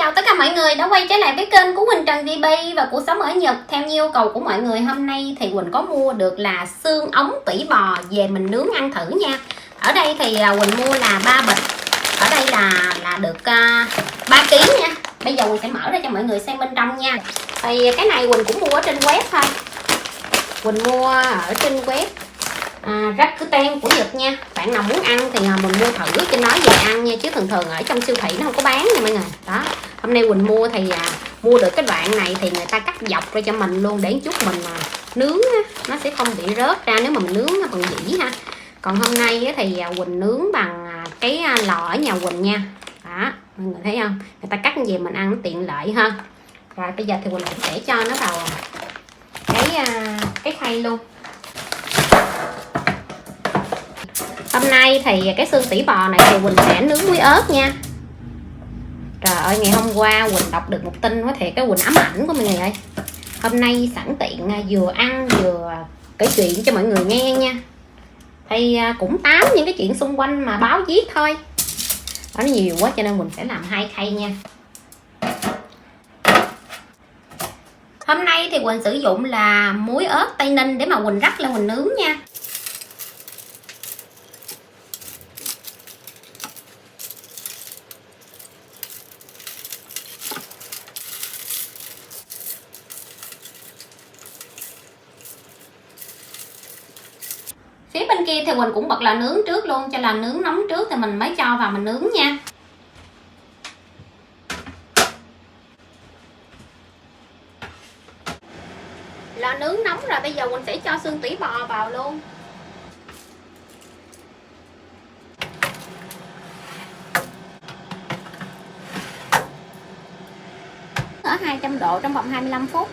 chào tất cả mọi người đã quay trở lại với kênh của Quỳnh Trần TV và cuộc sống ở Nhật. Theo như yêu cầu của mọi người, hôm nay thì Quỳnh có mua được là xương ống tủy bò về mình nướng ăn thử nha. Ở đây thì Quỳnh mua là 3 bịch. Ở đây là được 3 kg nha. Bây giờ Quỳnh sẽ mở ra cho mọi người xem bên trong nha. Thì cái này Quỳnh cũng mua ở trên web thôi. Quỳnh mua ở trên web Rakuten của Nhật nha. Bạn nào muốn ăn thì mình mua thử trên đó về ăn nha, chứ thường ở trong siêu thị nó không có bán nha mọi người. Đó, hôm nay Quỳnh mua thì mua được cái đoạn này thì người ta cắt dọc ra cho mình luôn, để chút mình nướng nó sẽ không bị rớt ra nếu mà mình nướng nó bằng dĩ ha. Còn hôm nay thì Quỳnh nướng bằng cái lò ở nhà Quỳnh nha. Đó, mọi người thấy không, người ta cắt về mình ăn nó tiện lợi hơn. Rồi bây giờ thì Quỳnh cũng sẽ cho nó vào cái khay luôn. Hôm nay thì cái xương tỉ bò này thì Quỳnh sẽ nướng muối ớt nha. Trời ơi, ngày hôm qua Quỳnh đọc được một tin có thiệt cái Quỳnh ám ảnh của mọi người ơi. Hôm nay sẵn tiện vừa ăn vừa kể chuyện cho mọi người nghe nha. Thì cũng tám những cái chuyện xung quanh mà báo viết thôi. Nó nhiều quá cho nên Quỳnh sẽ làm 2 khay nha. Hôm nay thì Quỳnh sử dụng là muối ớt Tây Ninh để mà Quỳnh rắc lên Quỳnh nướng nha. Phía bên kia thì Quỳnh cũng bật lò nướng trước luôn, cho lò nướng nóng trước thì mình mới cho vào mình nướng nha. Lò nướng nóng rồi, bây giờ Quỳnh sẽ cho xương tỉ bò vào luôn. Ở 200 độ trong vòng 25 phút.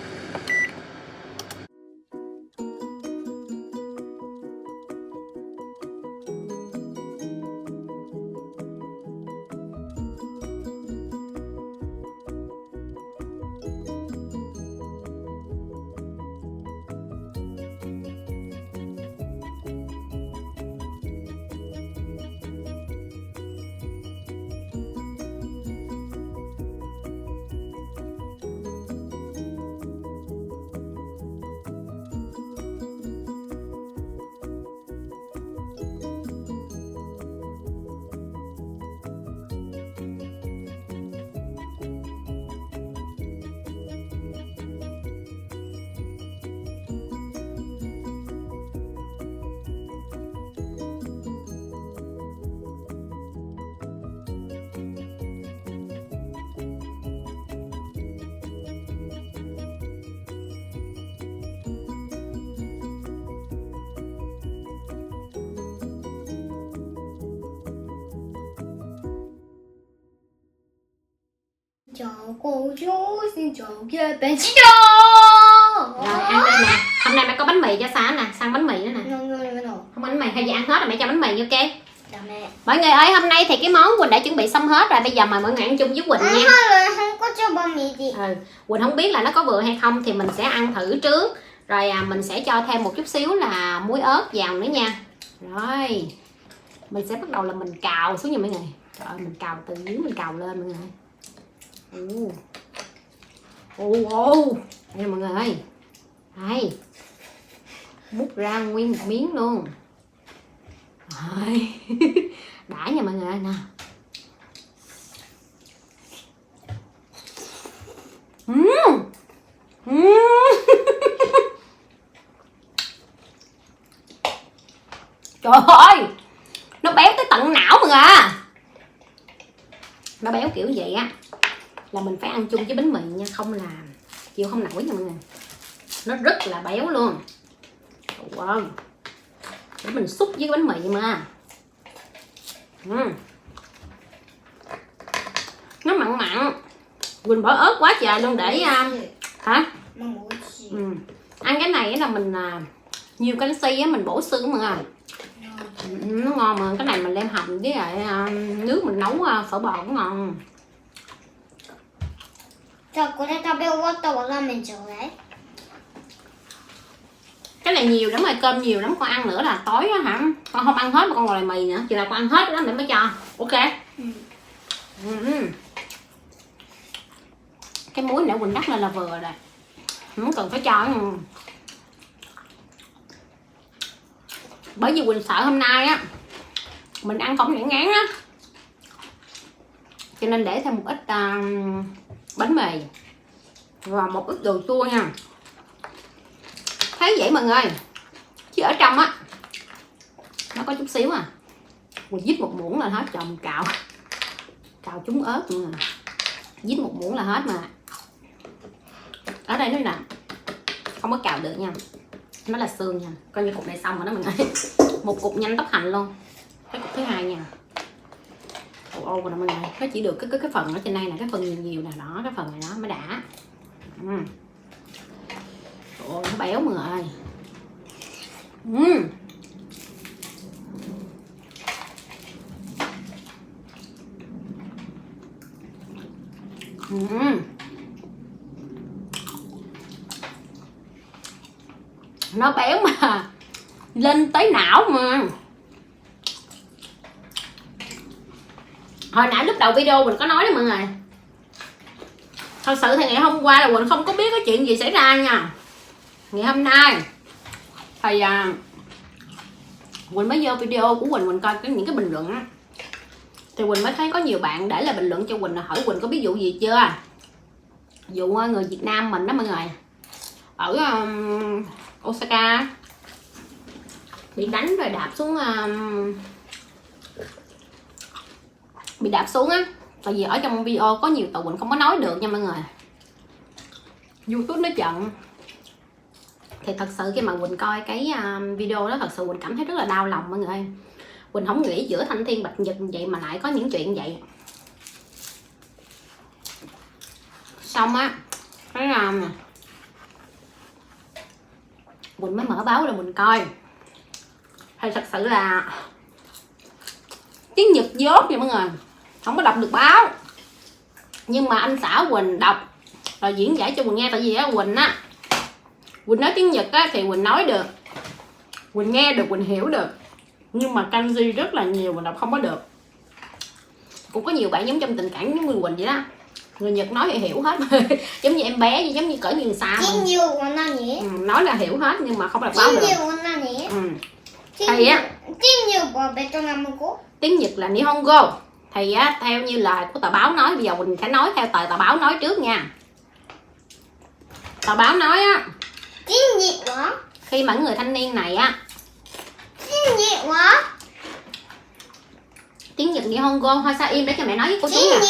Chào cô chú, xin chào các bạn. Xin chào. Rồi ăn đây nè. Hôm nay mẹ có bánh mì cho Sa nè, sang bánh mì nữa nè. Không bánh mì hay gì ăn hết rồi mẹ cho bánh mì ok. Dạ mẹ. Mọi người ơi, hôm nay thì cái món Quỳnh đã chuẩn bị xong hết rồi, bây giờ mời mọi người ăn chung với Quỳnh nha. Không có cho bánh mì gì. Quỳnh không biết là nó có vừa hay không thì mình sẽ ăn thử trước, rồi mình sẽ cho thêm một chút xíu là muối ớt vào nữa nha. Rồi mình sẽ bắt đầu là mình cào xuống nha mọi người. Trời ơi, mình cào từ dưới mình cào lên mọi người. Đây là mọi người ơi, đây múc ra nguyên một miếng luôn. Rồi. Đã nha mọi người ơi nè. Trời ơi, nó béo tới tận não mọi người à. Nó béo kiểu vậy á là mình phải ăn chung với bánh mì nha, không là chịu không nổi nha mọi người. Nó rất là béo luôn. Wow. Để mình xúc với bánh mì mà. Nó mặn mặn. Quỳnh bỏ ớt quá trời luôn để hả? Ăn cái này là mình nhiều canxi á, mình bổ xương mà. Nó ngon mà, cái này mình đem hầm với lại nước mình nấu phở bò cũng ngon. Chào cô đã食べ終わったわラーメンちょうだい. Cái này nhiều lắm rồi, cơm nhiều lắm, con ăn nữa là tối á hả? Con không ăn hết mà con ngồi lại mì nữa, chừng nào con ăn hết đó mẹ mới cho. Ok. muối nãy Quỳnh đắp lên là vừa rồi, không cần phải cho. Bởi vì Quỳnh sợ hôm nay á mình ăn không nhãn ngán á, cho nên để thêm một ít bánh mì và một ít đồ chua nha. Thấy vậy mọi người, chứ ở trong á nó có chút xíu à. Mình dít một muỗng là hết, chồng cạo trúng ớt mọi người, dít một muỗng là hết mà. Ở đây nó nè, không có cạo được nha, nó là xương nha. Coi như cục này xong rồi đó mọi người. Một cục nhanh tốc hành luôn. Cái cục thứ hai nha, ô rồi nè mọi người, nó chỉ được cái phần ở trên đây nè, cái phần nhiều nhiều nè, đó cái phần này đó mới đã. Ôi nó béo mọi người. Nó béo mà lên tới não mà. Hồi nãy lúc đầu video mình có nói đó mọi người, thật sự thì ngày hôm qua là Quỳnh không có biết cái chuyện gì xảy ra nha. Ngày hôm nay thì Quỳnh mới vô video của Quỳnh coi những cái bình luận á, thì Quỳnh mới thấy có nhiều bạn để lại bình luận cho Quỳnh là hỏi Quỳnh có biết vụ gì chưa. Vụ người Việt Nam mình đó mọi người, ở Osaka bị đánh rồi đạp xuống, bị đạp xuống á. Tại vì ở trong video có nhiều tụi Quỳnh không có nói được nha mọi người, YouTube nó chặn. Thì thật sự khi mà Quỳnh coi cái video đó, thật sự Quỳnh cảm thấy rất là đau lòng mọi người. Quỳnh không nghĩ giữa thanh thiên bạch nhật vậy mà lại có những chuyện vậy. Xong á, cái Quỳnh mới mở báo rồi Quỳnh coi, thì thật sự là tiếng Nhật dốt nha mọi người, không có đọc được báo. Nhưng mà anh xã Quỳnh đọc rồi diễn giải cho Quỳnh nghe. Tại vì á Quỳnh nói tiếng Nhật á thì Quỳnh nói được, Quỳnh nghe được, Quỳnh hiểu được, nhưng mà kanji rất là nhiều Quỳnh đọc không có được. Cũng có nhiều bạn giống trong tình cảnh giống như Quỳnh vậy đó, người Nhật nói thì hiểu hết. Giống như em bé, giống như cỡ như sao nói là hiểu hết nhưng mà không đọc báo được. Thì á tiếng Nhật là Nihongo. Thì á theo như lời của tờ báo nói, bây giờ mình sẽ nói theo tờ báo nói trước nha. Tờ báo nói á, khi mà người thanh niên này á, tiếng Nhật Nihongo thôi, sao im để cho mẹ nói với cô chú nè.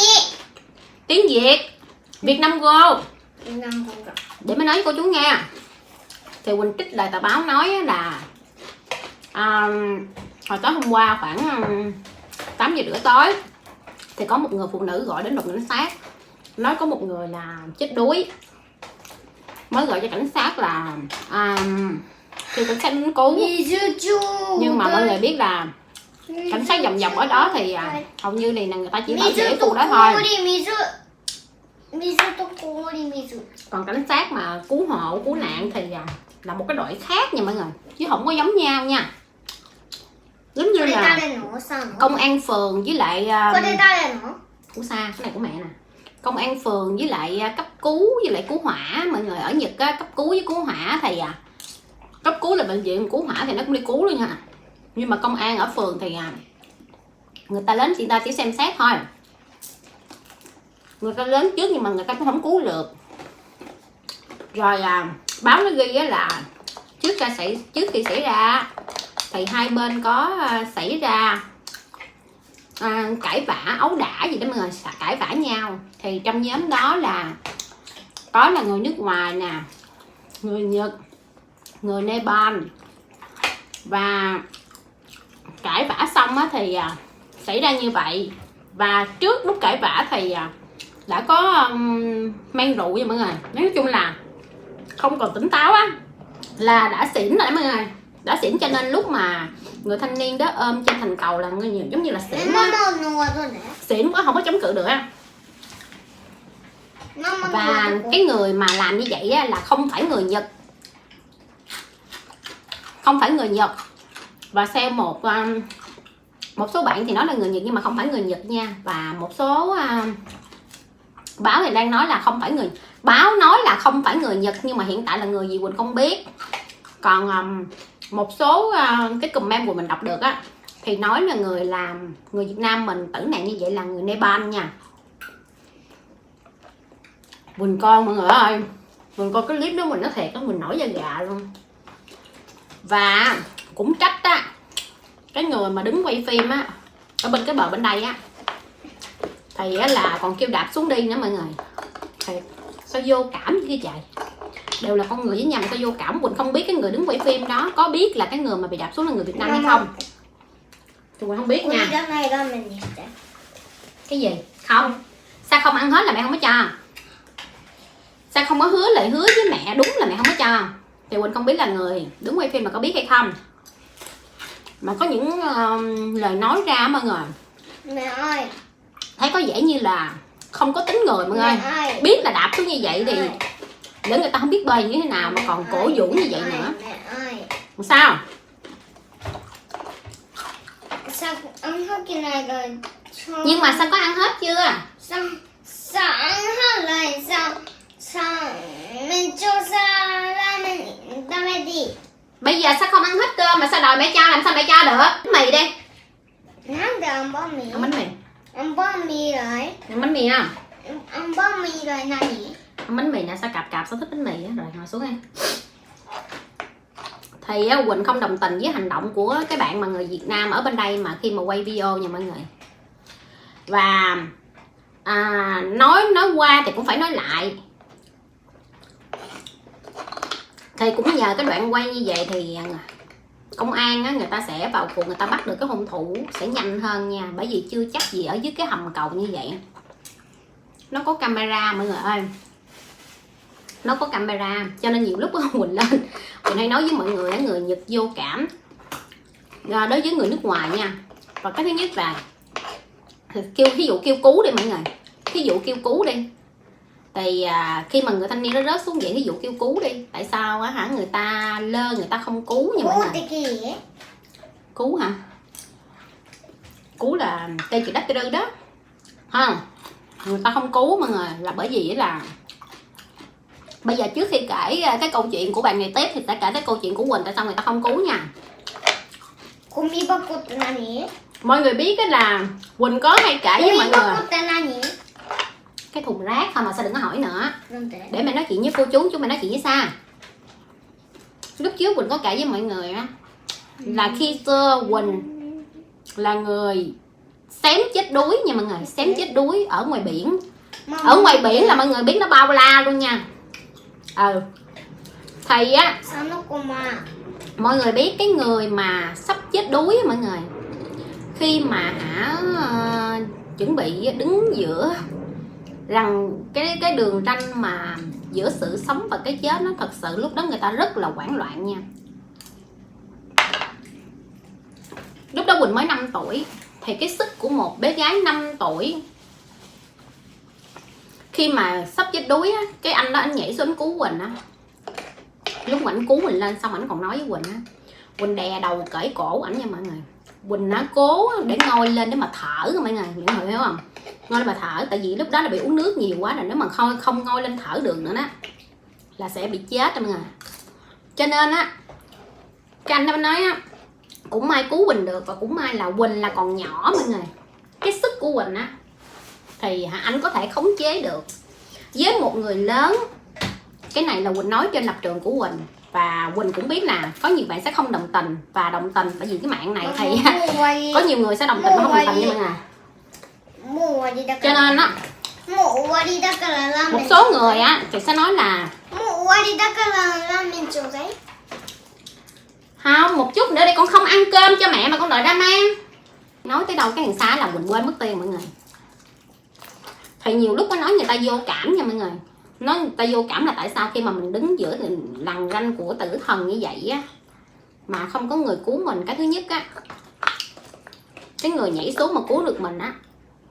Tiếng Việt Việt Nam Go để mới nói với cô chú nghe. Thì Quỳnh trích lời tờ báo nói là hồi tối hôm qua khoảng 8 giờ rưỡi tối thì có một người phụ nữ gọi đến đồn cảnh sát, nói có một người là chết đuối, mới gọi cho cảnh sát là thì cảnh sát đến cứu. Nhưng mà mọi người biết là cảnh sát vòng vòng ở đó thì hầu như thì là người ta chỉ bảo vệ khu đó thôi. Còn cảnh sát mà cứu hộ cứu nạn thì là một cái đội khác nha mọi người, chứ không có giống nhau nha. Giống như là công an phường với lại của xa, cái này của mẹ nè. Công an phường với lại cấp cứu với lại cứu hỏa. Mọi người ở Nhật á, cấp cứu với cứu hỏa thì cấp cứu là bệnh viện, cứu hỏa thì nó cũng đi cứu luôn nha. Nhưng mà công an ở phường thì người ta đến, người ta chỉ xem xét thôi. Người ta đến trước nhưng mà người ta cũng không cứu được. Rồi báo nó ghi là trước khi xảy ra thì hai bên có xảy ra cãi vã, ấu đả gì đó mọi người, cãi vã nhau. Thì trong nhóm đó là có là người nước ngoài nè, người Nhật, người Nepal. Và cãi vã xong á thì xảy ra như vậy. Và trước lúc cãi vã thì đã có mang rượu nha mọi người. Nói chung là không còn tỉnh táo á, là đã xỉn rồi mọi người, đã xỉn. Cho nên lúc mà người thanh niên đó ôm trên thành cầu là người giống như là xỉn quá, xỉn quá không có chống cự được á. Và cái người mà làm như vậy á, là không phải người Nhật, không phải người Nhật. Và theo một số bạn thì nói là người Nhật nhưng mà không phải người Nhật nha. Và một số Báo thì đang nói là không phải người, báo nói là không phải người Nhật, nhưng mà hiện tại là người gì Quỳnh không biết. Còn một số cái comment của mình đọc được á thì nói là người Việt Nam mình tử nạn như vậy là người Nepal nha. Quỳnh coi mọi người ơi, Quỳnh coi cái clip đó mình nói thiệt đó, mình nổi da gà luôn. Và cũng trách á cái người mà đứng quay phim á ở bên cái bờ bên đây á, thì á là còn kêu đạp xuống đi nữa mọi người. Thiệt, sao vô cảm như vậy? Đều là con người với nhau mà sao vô cảm. Quỳnh không biết cái người đứng quay phim đó có biết là cái người mà bị đạp xuống là người Việt Nam hay không thì Quỳnh không biết nha. Cái gì? Không. Sao không ăn hết là mẹ không có cho? Sao không có hứa lại hứa với mẹ đúng là mẹ không có cho? Thì Quỳnh không biết là người đứng quay phim mà có biết hay không. Mà có những lời nói ra mọi người, Mẹ ơi, thấy có vẻ như là không có tính người mọi người. Biết là đạp xuống như vậy thì để người ta không biết bơi như thế nào mà còn cổ vũ như vậy nữa. Sao? Sao ăn hết cái này rồi? Nhưng mà sao có ăn hết chưa? Sao ăn hết rồi? Sao mình cho sao ramen đame đi? Bây giờ sao không ăn hết cơm mà sao đòi mẹ cho? Làm sao mẹ cho được? Bánh mì đi. Nãy giờ ăn bánh mì. Ăn bánh mì. Ăn bánh mì rồi. Ăn bánh mì không? Ăn bánh mì rồi nè nhỉ? Ăn bánh mì nè, sao cạp sao thích bánh mì á. Rồi ngồi xuống ăn. Thì Quỳnh không đồng tình với hành động của cái bạn mà người Việt Nam ở bên đây mà khi mà quay video nha mọi người. Và nói qua thì cũng phải nói lại. Thì cũng nhờ cái đoạn quay như vậy thì công an á, người ta sẽ vào cuộc, người ta bắt được cái hung thủ sẽ nhanh hơn nha. Bởi vì chưa chắc gì ở dưới cái hầm cầu như vậy nó có camera mọi người ơi. Nó có camera cho nên nhiều lúc Quỳnh lên Quỳnh hay nói với mọi người người Nhật vô cảm đối với người nước ngoài nha. Và cái thứ nhất là ví dụ kêu cứu đi mọi người, ví dụ kêu cứu đi thì khi mà người thanh niên nó rớt xuống vậy, ví dụ kêu cứu đi, tại sao á hả người ta lơ, người ta không cứu nha mọi người. Cứu hả? Cứu là cây chữ đất rư đó ha, người ta không cứu mọi người là bởi vì là bây giờ trước khi kể cái câu chuyện của bạn này tiếp thì sẽ kể cái câu chuyện của Quỳnh tại sao người ta không cứu nha. Mọi người biết là Quỳnh có hay kể với mọi người cái thùng rác thôi mà sao đừng có hỏi nữa, để mày nói chuyện với cô chú mày nói chuyện với Sa. Lúc trước Quỳnh có kể với mọi người á là khi xưa Quỳnh là người xém chết đuối nha mọi người, xém chết đuối ở ngoài biển. Ở ngoài biển là mọi người biết nó bao la luôn nha. Thì á mọi người biết cái người mà sắp chết đuối á mọi người, khi mà chuẩn bị đứng giữa rằng cái đường ranh mà giữa sự sống và cái chết, nó thật sự lúc đó người ta rất là hoảng loạn nha. Lúc đó Quỳnh mới 5 tuổi thì cái sức của một bé gái 5 tuổi khi mà sắp chết đuối á, cái anh đó anh nhảy xuống cứu Quỳnh á. Lúc mà anh cứu Quỳnh lên xong ảnh còn nói với Quỳnh á, Quỳnh đè đầu cởi cổ ảnh nha mọi người. Quỳnh nó cố để ngồi lên để mà thở mọi người, mọi người hiểu không? Ngồi lên mà thở, tại vì lúc đó là bị uống nước nhiều quá rồi, nếu mà không ngồi lên thở được nữa đó là sẽ bị chết đó mọi người. Cho nên á cái anh đó nói á, cũng may cứu Quỳnh được, và cũng may là Quỳnh là còn nhỏ mọi người. Cái sức của Quỳnh á thì anh có thể khống chế được. Với một người lớn, cái này là Quỳnh nói trên lập trường của Quỳnh, và Quỳnh cũng biết là có nhiều bạn sẽ không đồng tình và đồng tình, bởi vì cái mạng này thì có nhiều người sẽ đồng tình mà không đồng tình nha mọi người. Cho nên á một số người á thì sẽ nói là không, một chút nữa đi, con không ăn cơm cho mẹ mà con đợi ra mang. Nói tới đâu cái hàng xa là Quỳnh quên mất tiền mọi người. Thì nhiều lúc có nói người ta vô cảm nha mọi người. Nói người ta vô cảm là tại sao khi mà mình đứng giữa lằn ranh của tử thần như vậy á mà không có người cứu mình. Cái thứ nhất á, cái người nhảy xuống mà cứu được mình á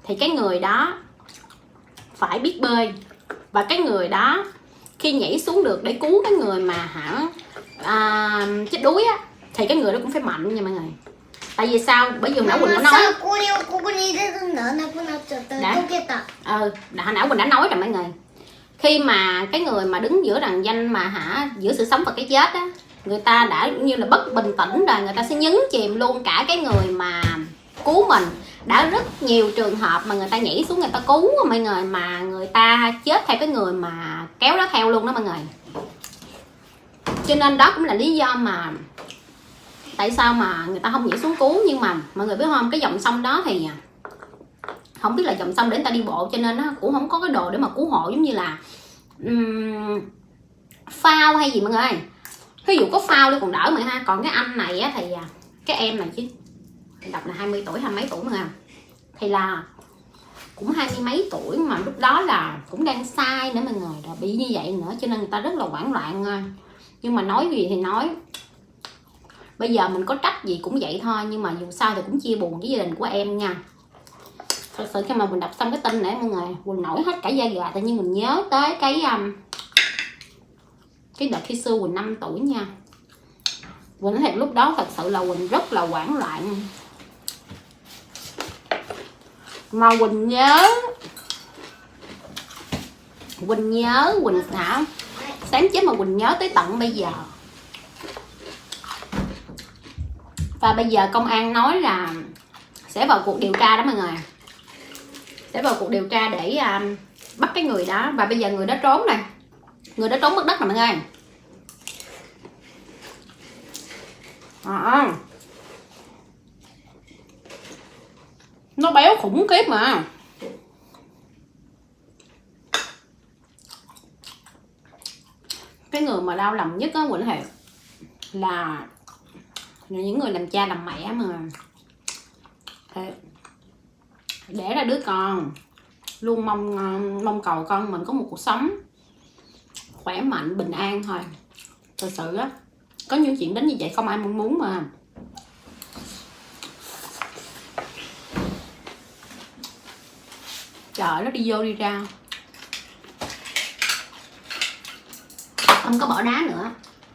thì cái người đó phải biết bơi, và cái người đó khi nhảy xuống được để cứu cái người mà chết đuối á thì cái người đó cũng phải mạnh nha mọi người. Tại vì sao? Bởi vì hồi nãy Quỳnh đã 엄마 nói. 사고리오 고고니 되던 나나구나쳤다 좋겠다. Hồi nãy Quỳnh đã nói rồi mọi người. Khi mà cái người mà đứng giữa đàn danh mà giữa sự sống và cái chết á, người ta đã như là bất bình tĩnh rồi, người ta sẽ nhấn chìm luôn cả cái người mà cứu mình. Đã rất nhiều trường hợp mà người ta nhảy xuống người ta cứu mọi người, mà người ta chết theo cái người mà kéo đó theo luôn đó mọi người. Cho nên đó cũng là lý do mà tại sao mà người ta không nhảy xuống cứu. Nhưng mà mọi người biết không, cái dòng sông đó thì không biết là dòng sông để người ta đi bộ, cho nên nó cũng không có cái đồ để mà cứu hộ giống như là phao hay gì mọi người. Ví dụ có phao đi còn đỡ mọi ha. Còn cái anh này á, thì cái em này chứ đọc là 20 tuổi, 20 mấy tuổi mọi người, thì là cũng 20 mấy tuổi, mà lúc đó là cũng đang sai nữa mọi người, rồi bị như vậy nữa, cho nên người ta rất là hoảng loạn. Nhưng mà nói gì thì nói, bây giờ mình có trách gì cũng vậy thôi, nhưng mà dù sao thì cũng chia buồn với gia đình của em nha. Thật sự khi mà mình đọc xong cái tin này mọi người, Quỳnh nổi hết cả da gà. Tự nhiên mình nhớ tới cái đợt khi xưa Quỳnh 5 tuổi nha. Quỳnh nói thiệt lúc đó thật sự là Quỳnh rất là hoảng loạn. Mà Quỳnh nhớ Quỳnh hả, sáng chết mà Quỳnh nhớ tới tận bây giờ. Và bây giờ công an nói là sẽ vào cuộc điều tra đó mọi người, sẽ vào cuộc điều tra để bắt cái người đó. Và bây giờ người đó trốn này, người đó trốn mất đất nè mọi người. Nó béo khủng khiếp mà. Cái người mà đau lòng nhất á Quỳnh thiệt là những người làm cha làm mẹ mà để ra đứa con luôn mong cầu con mình có một cuộc sống khỏe mạnh bình an thôi. Thật sự á, có những chuyện đến như vậy không ai mong muốn mà. Trời, nó đi vô đi ra, không có bỏ đá nữa,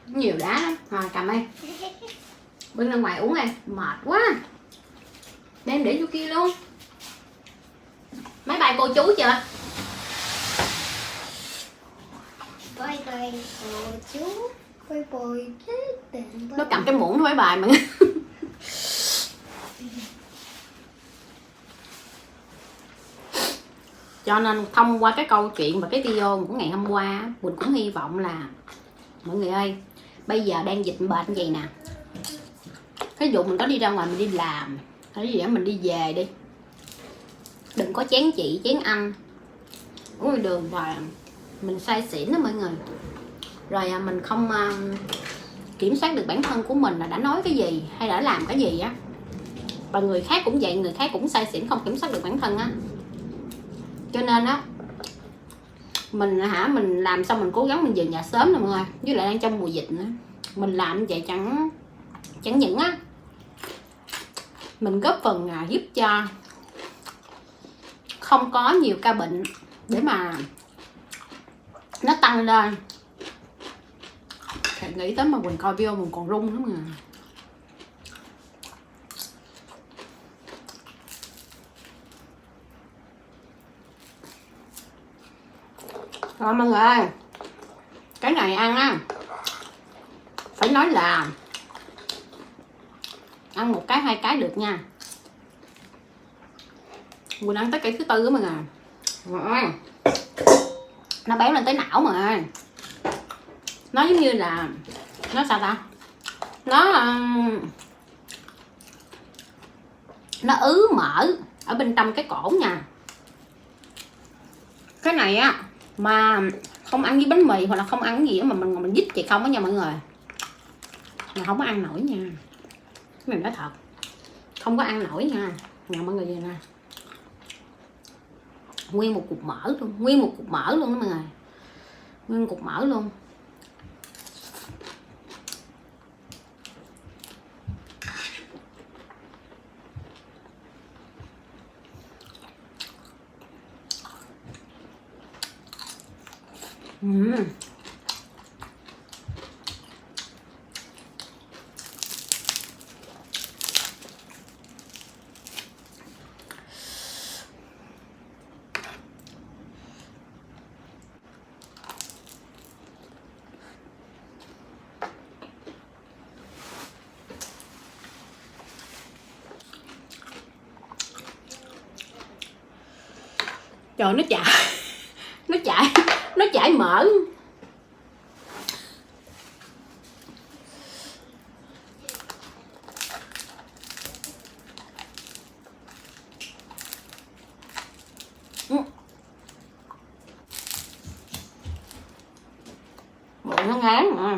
nhiều đá lắm. Rồi cầm đây, bưng ra ngoài uống đây, mệt quá, đem để vô kia luôn. Máy bay cô chú chưa? Bye bye cô chú. Bye bye. Nó cầm cái muỗng nó máy bài mà. Cho nên thông qua cái câu chuyện và cái video của ngày hôm qua, Quỳnh cũng hy vọng là mọi người ơi, bây giờ đang dịch bệnh vậy nè, ví dụ mình có đi ra ngoài mình đi làm hay gì đó, mình đi về đi, đừng có chén chị chén anh uống ngoài đường và mình say xỉn đó mọi người. Rồi mình không kiểm soát được bản thân của mình là đã nói cái gì hay đã làm cái gì á. Và người khác cũng vậy, người khác cũng say xỉn không kiểm soát được bản thân á. Cho nên á, mình làm xong mình cố gắng mình về nhà sớm nè mọi người. Với lại đang trong mùa dịch nữa, mình làm như vậy chẳng những á mình góp phần giúp cho không có nhiều ca bệnh để mà nó tăng lên. Thì nghĩ tới mà mình coi video mình còn run lắm mà. Rồi mọi người ơi, cái này ăn á phải nói là ăn một cái hai cái được nha. Mình ăn tới cái thứ tư á mọi người. Nó béo lên tới não mà. Nó giống như là nó sao ta, nó ứ mỡ ở bên trong cái cổ nha. Cái này á mà không ăn với bánh mì hoặc là không ăn cái gì đó mà mình dít chị không á nha mọi người, là không có ăn nổi nha. Cái này nói thật, không có ăn nổi nha. Nè mọi người, vậy nè, nguyên một cục mỡ luôn, nguyên một cục mỡ luôn đó mọi người, nguyên cục mỡ luôn. Trời, nó chảy mỡ. Bộ nó ngán mà.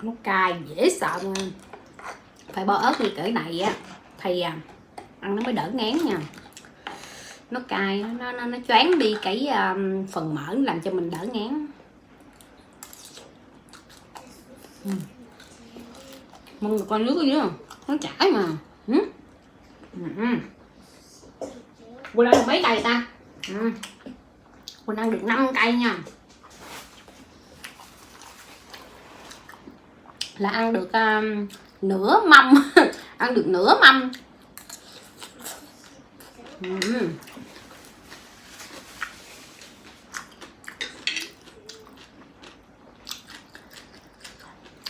Nó cay dễ sợ nha. Phải bỏ ớt như cỡ này á thì ăn nó mới đỡ ngán nha. Nó cay, nó choáng đi cái phần mỡ, làm cho mình đỡ ngán. Mọi người coi nước ở dưới không? Nó chảy mà. Quỳnh ăn được mấy cây ta? Quỳnh ăn được 5 cây nha. Là ăn được nửa mâm. Ăn được nửa mâm.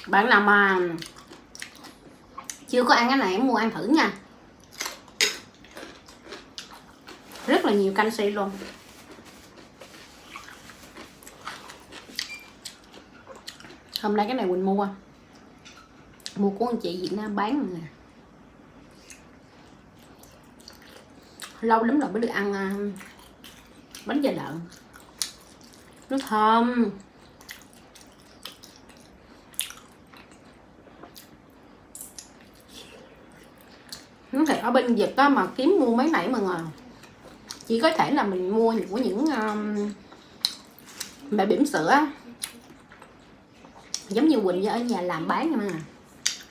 Bạn nào mà chưa có ăn cái này mua ăn thử nha. Rất là nhiều canxi luôn. Hôm nay cái này Quỳnh mua của anh chị Việt Nam bán rồi nè. Lâu lắm rồi mới được ăn bánh da lợn. Nó thơm. Nó thì ở bên Việt đó mà kiếm mua mấy này mà ngờ. Chỉ có thể là mình mua của những mẹ bỉm sữa giống như Quỳnh ở nhà làm bán nha mà.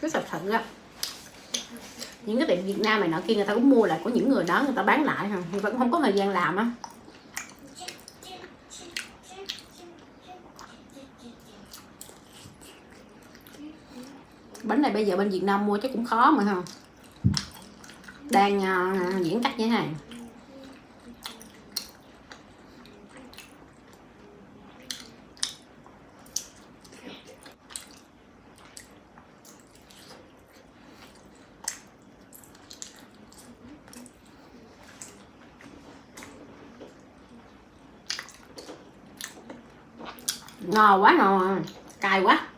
Cái thật sự á, những cái tiệm Việt Nam này nọ kia người ta cũng mua lại của những người đó, người ta bán lại thôi, người ta cũng không có thời gian làm á. Bánh này bây giờ bên Việt Nam mua chắc cũng khó mà không. Đang giãn cách như thế này. Ngon quá, ngon, cay quá.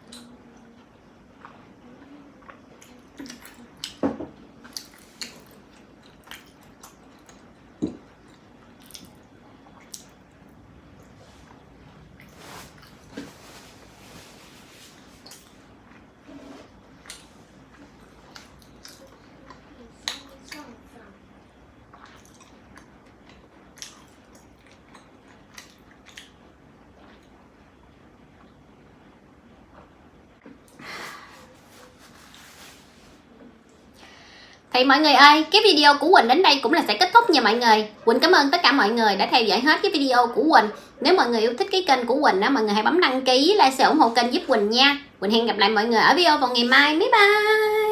Thì mọi người ơi, cái video của Quỳnh đến đây cũng là sẽ kết thúc nha mọi người. Quỳnh cảm ơn tất cả mọi người đã theo dõi hết cái video của Quỳnh. Nếu mọi người yêu thích cái kênh của Quỳnh á, mọi người hãy bấm đăng ký, like, share ủng hộ kênh giúp Quỳnh nha. Quỳnh hẹn gặp lại mọi người ở video vào ngày mai. Bye bye.